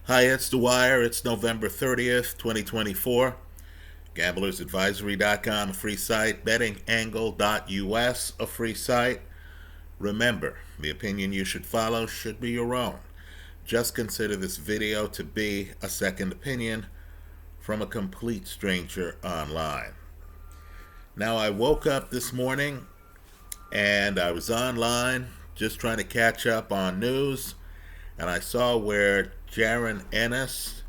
Hi, it's Dwyer. It's November 30th, 2024. GamblersAdvisory.com, a free site. BettingAngle.us, a free site. Remember, the opinion you should follow should be your own. Just consider this video to be a second opinion from a complete stranger online. Now, I woke up this morning and I was online just trying to catch up on news, and I saw where Jarron Ennis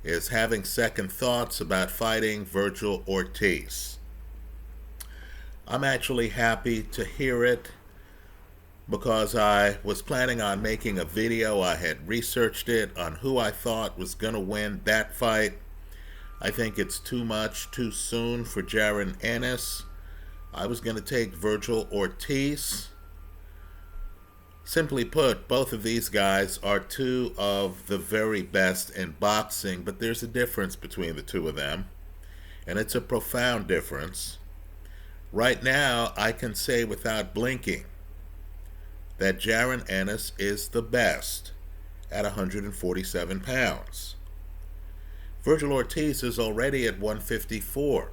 is having second thoughts about fighting Vergil Ortiz. I'm actually happy to hear it because I was planning on making a video. I had researched it on who I thought was going to win that fight. I think it's too much too soon for Jarron Ennis. I was going to take Vergil Ortiz. Simply put, both of these guys are two of the very best in boxing, but there's a difference between the two of them, and it's a profound difference. Right now, I can say without blinking that Jarron Ennis is the best at 147 pounds. Vergil Ortiz is already at 154.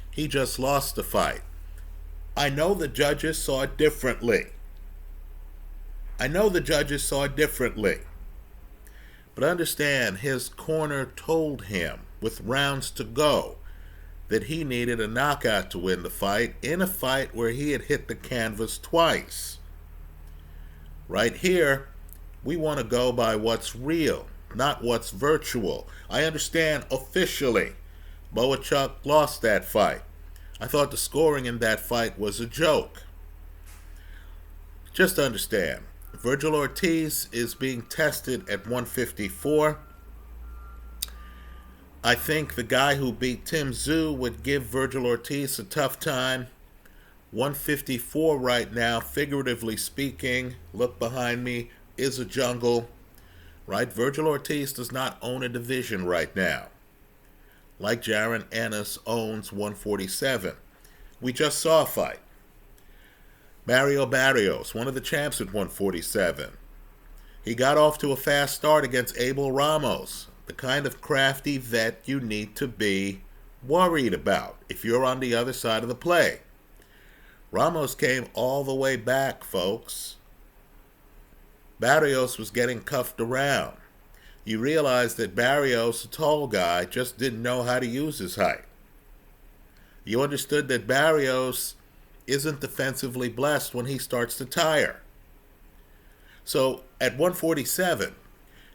He just lost the fight. I know the judges saw it differently. But understand, his corner told him with rounds to go that he needed a knockout to win the fight in a fight where he had hit the canvas twice. Right here, we want to go by what's real, not what's virtual. I understand officially Boachuk lost that fight. I thought the scoring in that fight was a joke. Just understand, Vergil Ortiz is being tested at 154. I think the guy who beat Tim Tszyu would give Vergil Ortiz a tough time. 154 right now, figuratively speaking, look behind me, is a jungle. Right? Vergil Ortiz does not own a division right now, like Jarron Ennis owns 147. We just saw a fight. Mario Barrios, one of the champs at 147. He got off to a fast start against Abel Ramos, the kind of crafty vet you need to be worried about if you're on the other side of the play. Ramos came all the way back, folks. Barrios was getting cuffed around. You realize that Barrios, a tall guy, just didn't know how to use his height. You understood that Barrios isn't defensively blessed when he starts to tire. So at 147,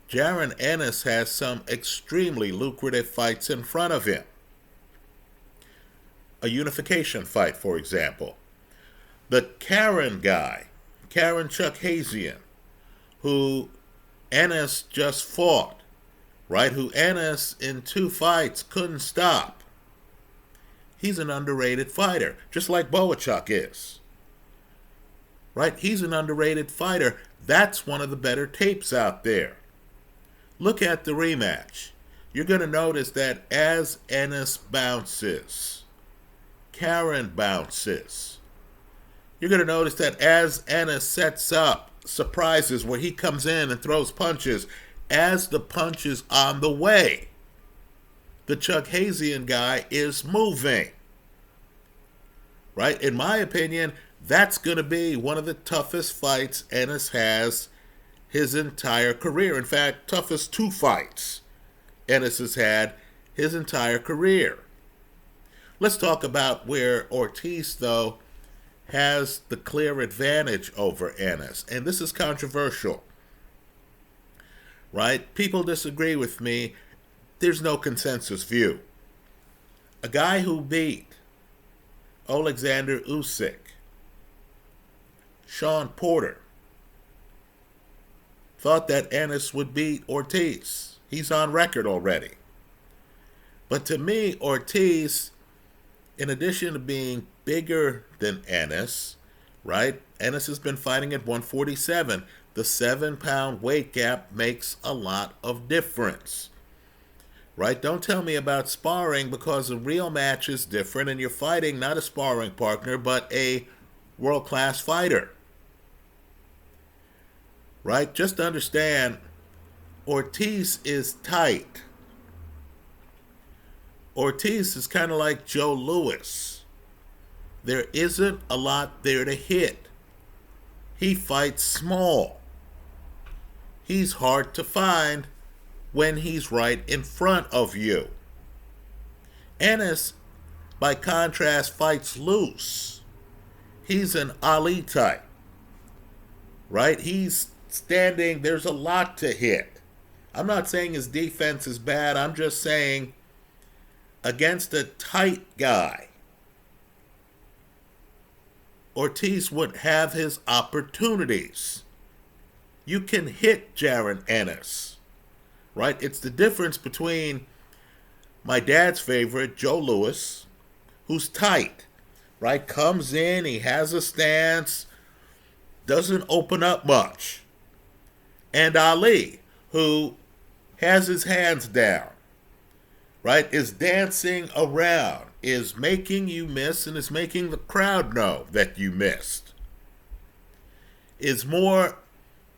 Jarron Ennis has some extremely lucrative fights in front of him. A unification fight, for example. The Karen guy, Karen Chukhasian, who Ennis just fought, right? Who Ennis in 2 fights couldn't stop. He's an underrated fighter, just like Boachuk is. Right? He's an underrated fighter. That's one of the better tapes out there. Look at the rematch. You're going to notice that as Ennis bounces, Karen bounces. You're going to notice that as Ennis sets up surprises where he comes in and throws punches, as the punch is on the way, the Chukhasian guy is moving. Right? In my opinion, that's going to be one of the toughest fights Ennis has his entire career. In fact, toughest 2 fights Ennis has had his entire career. Let's talk about where Ortiz, though, has the clear advantage over Ennis. And this is controversial. Right? People disagree with me. There's no consensus view. A guy who beat Alexander Usyk, Sean Porter, thought that Ennis would beat Ortiz. He's on record already. But to me, Ortiz, in addition to being bigger than Ennis, right? Ennis has been fighting at 147. The 7-pound weight gap makes a lot of difference. Right? Don't tell me about sparring, because a real match is different and you're fighting not a sparring partner but a world-class fighter. Right? Just understand, Ortiz is tight. Ortiz is kind of like Joe Louis. There isn't a lot there to hit. He fights small. He's hard to find when he's right in front of you. Ennis, by contrast, fights loose. He's an Ali type, right? He's standing, there's a lot to hit. I'm not saying his defense is bad. I'm just saying against a tight guy, Ortiz would have his opportunities. You can hit Jarron Ennis, right? It's the difference between my dad's favorite, Joe Louis, who's tight, right? Comes in, he has a stance, doesn't open up much. And Ali, who has his hands down, right? Is dancing around, is making you miss, and is making the crowd know that you missed. Is more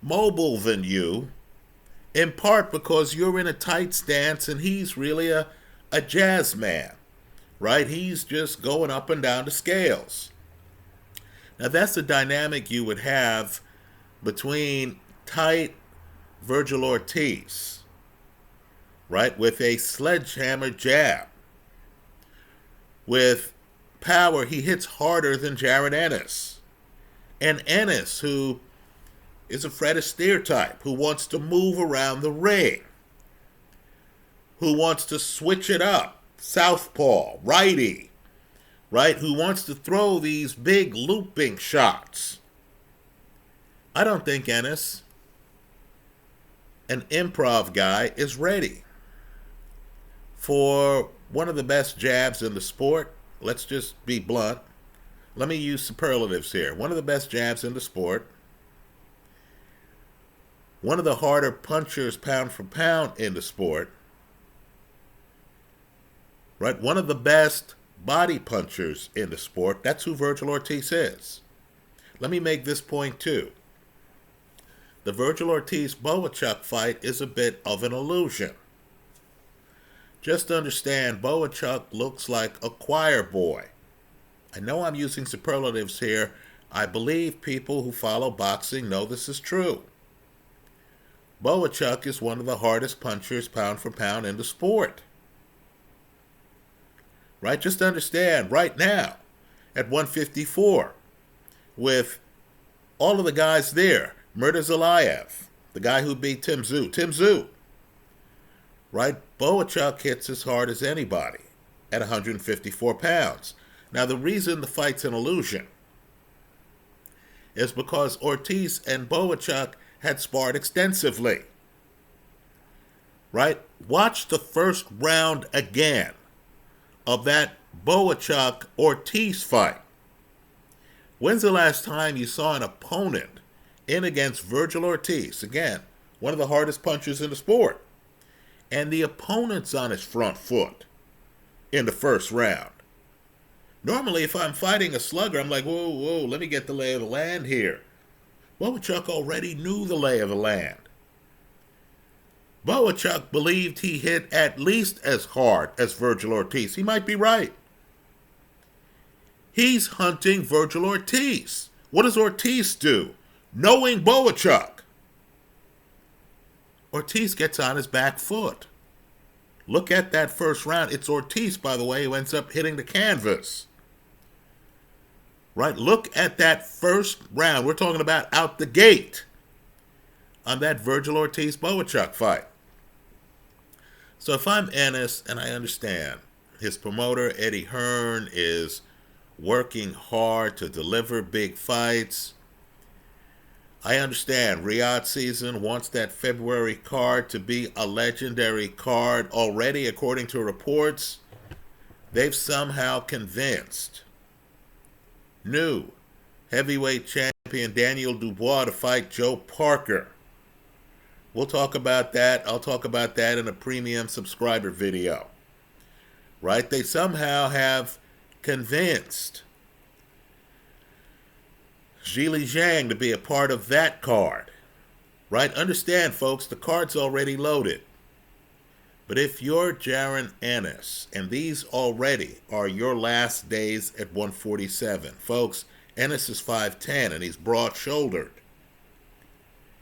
mobile than you, in part because you're in a tight stance and he's really a jazz man, right? He's just going up and down the scales. Now that's the dynamic you would have between tight Vergil Ortiz, right, with a sledgehammer jab. With power, he hits harder than Jarron Ennis. And Ennis, who is a Fred Astaire type, who wants to move around the ring, who wants to switch it up, southpaw, righty, right, who wants to throw these big looping shots. I don't think Ennis, an improv guy, is ready for one of the best jabs in the sport. Let's just be blunt. Let me use superlatives here. One of the best jabs in the sport. One of the harder punchers pound for pound in the sport. Right? One of the best body punchers in the sport. That's who Vergil Ortiz is. Let me make this point too. The Vergil Ortiz-Boachuk fight is a bit of an illusion. Just understand, Boachuk looks like a choir boy. I know I'm using superlatives here. I believe people who follow boxing know this is true. Boachuk is one of the hardest punchers pound for pound in the sport. Right? Just understand, right now, at 154, with all of the guys there, Murtazalayev, the guy who beat Tim Tszyu, right? Boachuk hits as hard as anybody at 154 pounds. Now, the reason the fight's an illusion is because Ortiz and Boachuk had sparred extensively, right? Watch the first round again of that Boachuk-Ortiz fight. When's the last time you saw an opponent in against Vergil Ortiz, again, one of the hardest punchers in the sport, and the opponent's on his front foot in the first round? Normally, if I'm fighting a slugger, I'm like, whoa, let me get the lay of the land here. Boachuk already knew the lay of the land. Boachuk believed he hit at least as hard as Vergil Ortiz. He might be right. He's hunting Vergil Ortiz. What does Ortiz do? Knowing Boachuk, Ortiz gets on his back foot. Look at that first round. It's Ortiz, by the way, who ends up hitting the canvas. Right? Look at that first round. We're talking about out the gate on that Vergil Ortiz-Boachuk fight. So if I'm Ennis, and I understand his promoter, Eddie Hearn, is working hard to deliver big fights. I understand Riyadh season wants that February card to be a legendary card. Already, according to reports, they've somehow convinced new heavyweight champion Daniel Dubois to fight Joe Parker. We'll talk about that. I'll talk about that in a premium subscriber video. Right? They somehow have convinced Zhili Zhang to be a part of that card. Right? Understand, folks, the card's already loaded. But if you're Jarron Ennis, and these already are your last days at 147, folks, Ennis is 5'10", and he's broad-shouldered.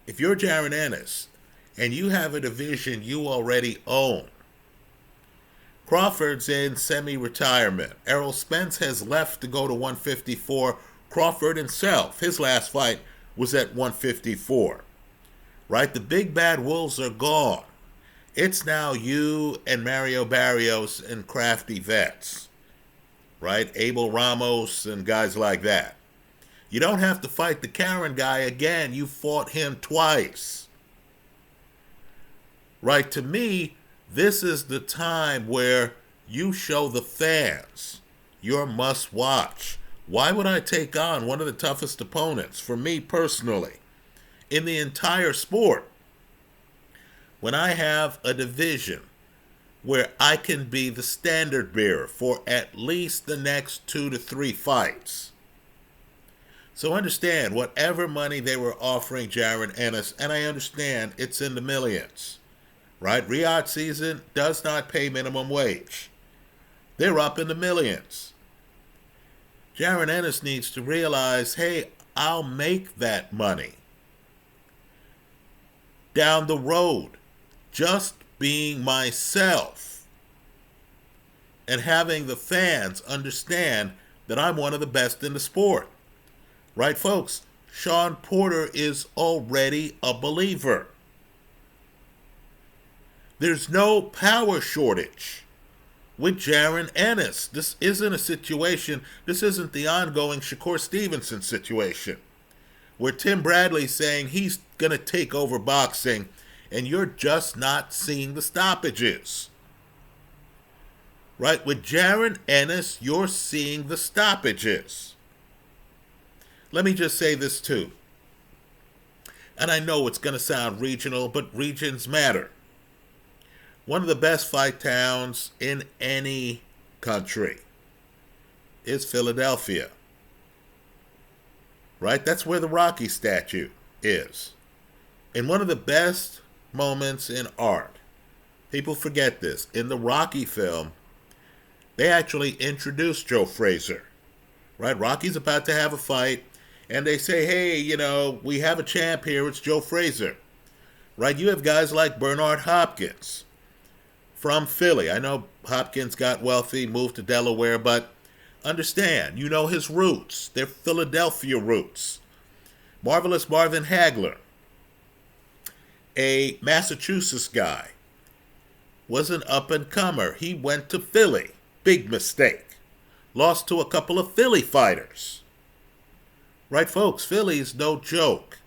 If you're Jarron Ennis, and you have a division you already own, Crawford's in semi-retirement. Errol Spence has left to go to 154. Crawford himself, his last fight was at 154. Right? The big bad wolves are gone. It's now you and Mario Barrios and crafty vets. Right? Abel Ramos and guys like that. You don't have to fight the Karen guy again. You fought him twice. Right? To me, this is the time where you show the fans your must-watch. Why would I take on one of the toughest opponents, for me personally, in the entire sport, when I have a division where I can be the standard bearer for at least the next 2 to 3 fights? So understand, whatever money they were offering Jarron Ennis, and I understand it's in the millions, right? Riyadh season does not pay minimum wage. They're up in the millions. Jarron Ennis needs to realize, hey, I'll make that money down the road, just being myself and having the fans understand that I'm one of the best in the sport. Right, folks? Sean Porter is already a believer. There's no power shortage with Jarron Ennis. This isn't a situation, this isn't the ongoing Shakur Stevenson situation, where Tim Bradley's saying he's going to take over boxing, and you're just not seeing the stoppages. Right? With Jarron Ennis, you're seeing the stoppages. Let me just say this too. And I know it's going to sound regional, but regions matter. One of the best fight towns in any country is Philadelphia. Right? That's where the Rocky statue is. And one of the best moments in art, people forget this, in the Rocky film, they actually introduced Joe Frazier. Right? Rocky's about to have a fight, and they say, hey, you know, we have a champ here, it's Joe Frazier. Right? You have guys like Bernard Hopkins from Philly. I know Hopkins got wealthy, moved to Delaware, but understand, you know his roots. They're Philadelphia roots. Marvelous Marvin Hagler, a Massachusetts guy, was an up-and-comer. He went to Philly. Big mistake. Lost to a couple of Philly fighters. Right, folks? Philly's no joke.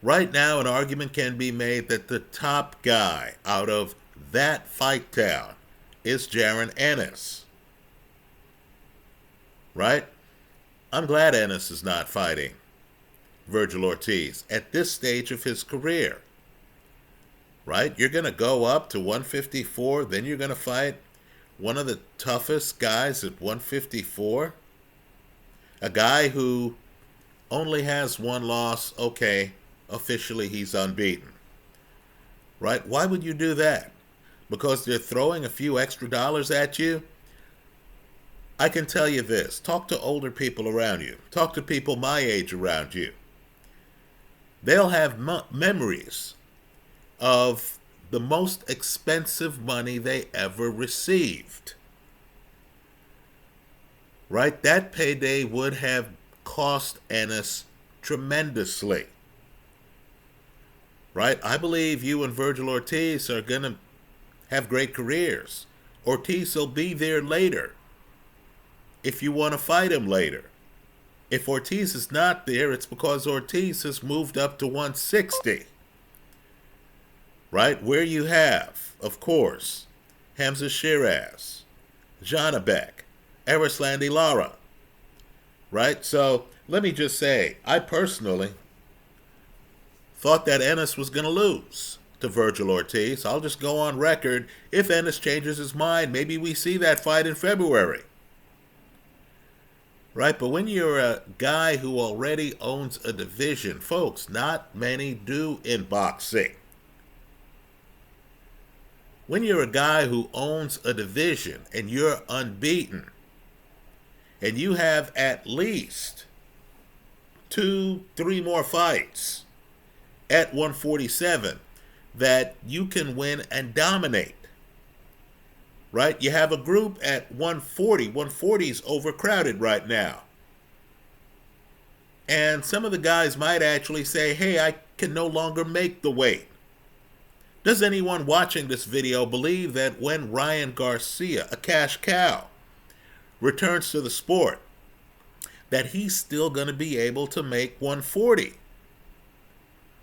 Right now, an argument can be made that the top guy out of that fight town is Jarron Ennis. Right? I'm glad Ennis is not fighting Vergil Ortiz at this stage of his career. Right? You're going to go up to 154, then you're going to fight one of the toughest guys at 154. A guy who only has one loss. Okay, officially he's unbeaten. Right? Why would you do that? Because they're throwing a few extra dollars at you? I can tell you this. Talk to older people around you. Talk to people my age around you. They'll have memories of the most expensive money they ever received. Right? That payday would have cost Ennis tremendously. Right? I believe you and Vergil Ortiz are going to have great careers. Ortiz will be there later if you want to fight him later. If Ortiz is not there, it's because Ortiz has moved up to 160. Right? Where you have, of course, Hamza Shiraz, Janabek, Erislandy Lara. Right? So let me just say, I personally thought that Ennis was going to lose to Vergil Ortiz. I'll just go on record. If Ennis changes his mind, maybe we see that fight in February. right? But when you're a guy who already owns a division, folks, not many do in boxing. When you're a guy who owns a division and you're unbeaten, and you have at least 2-3 more fights at 147 that you can win and dominate, right? You have a group at 140. 140 is overcrowded right now. And some of the guys might actually say, hey, I can no longer make the weight. Does anyone watching this video believe that when Ryan Garcia, a cash cow, returns to the sport, that he's still going to be able to make 140?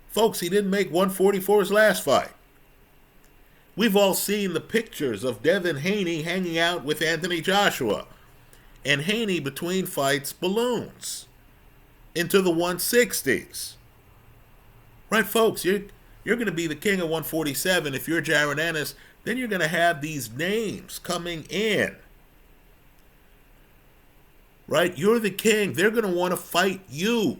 Folks, he didn't make 140 for his last fight. We've all seen the pictures of Devin Haney hanging out with Anthony Joshua, and Haney between fights balloons into the 160s. Right, folks, you're going to be the king of 147. If you're Jarron Ennis, then you're going to have these names coming in. Right? You're the king. They're going to want to fight you.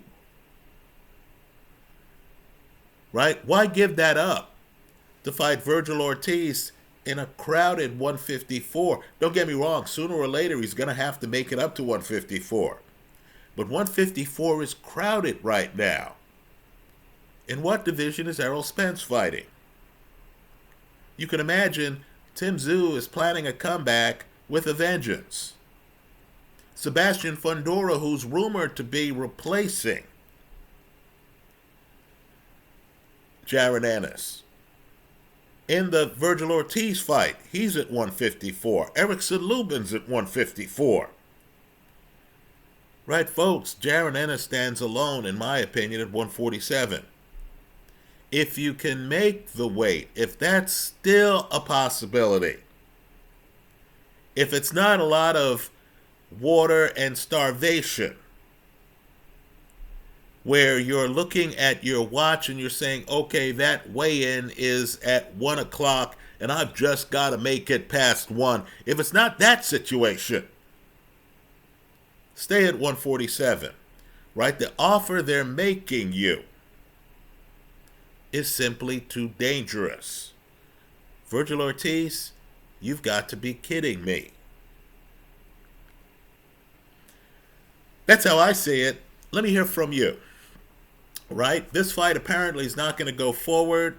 Right? Why give that up to fight Vergil Ortiz in a crowded 154? Don't get me wrong. Sooner or later, he's going to have to make it up to 154. But 154 is crowded right now. In what division is Errol Spence fighting? You can imagine Tim Tszyu is planning a comeback with a vengeance. Sebastian Fundora, who's rumored to be replacing Jarron Ennis. In the Vergil Ortiz fight, he's at 154. Erickson Lubin's at 154. Right, folks, Jarron Ennis stands alone, in my opinion, at 147. If you can make the weight, if that's still a possibility, if it's not a lot of water and starvation, where you're looking at your watch and you're saying, okay, that weigh-in is at 1 o'clock and I've just got to make it past 1. If it's not that situation, stay at 147, right? The offer they're making you is simply too dangerous. Vergil Ortiz, you've got to be kidding me. That's how I see it. Let me hear from you. Right? This fight apparently is not going to go forward.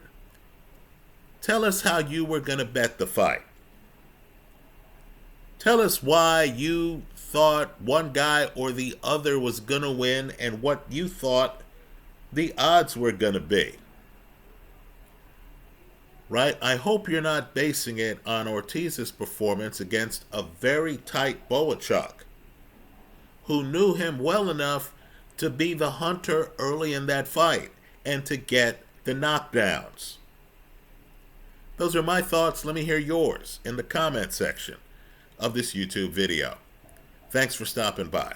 Tell us how you were going to bet the fight. Tell us why you thought one guy or the other was going to win and what you thought the odds were going to be. Right? I hope you're not basing it on Ortiz's performance against a very tight Boachuk, who knew him well enough to be the hunter early in that fight and to get the knockdowns. Those are my thoughts. Let me hear yours in the comment section of this YouTube video. Thanks for stopping by.